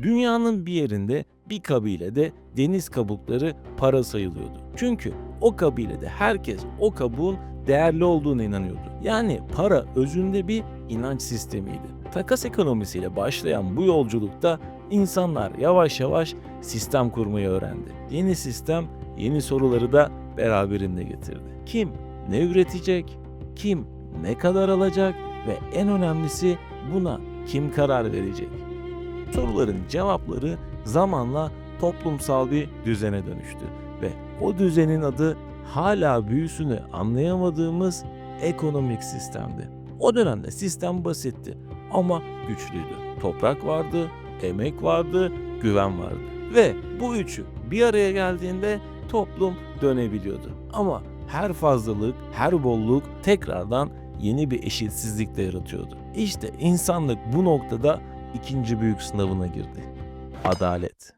Dünyanın bir yerinde bir kabilede deniz kabukları para sayılıyordu. Çünkü o kabilede herkes o kabuğun değerli olduğuna inanıyordu. Yani para özünde bir inanç sistemiydi. Takas ekonomisiyle başlayan bu yolculukta insanlar yavaş yavaş sistem kurmayı öğrendi. Yeni sistem yeni soruları da beraberinde getirdi. Kim ne üretecek? Kim ne kadar alacak? Ve en önemlisi buna kim karar verecek? Soruların cevapları zamanla toplumsal bir düzene dönüştü ve o düzenin adı hala büyüsünü anlayamadığımız ekonomik sistemdi. O dönemde sistem basitti ama güçlüydü. Toprak vardı, emek vardı, güven vardı ve bu üçü bir araya geldiğinde toplum dönebiliyordu. Ama her fazlalık, her bolluk tekrardan yeni bir eşitsizlik de yaratıyordu. İşte insanlık bu noktada ikinci büyük sınavına girdi. Adalet.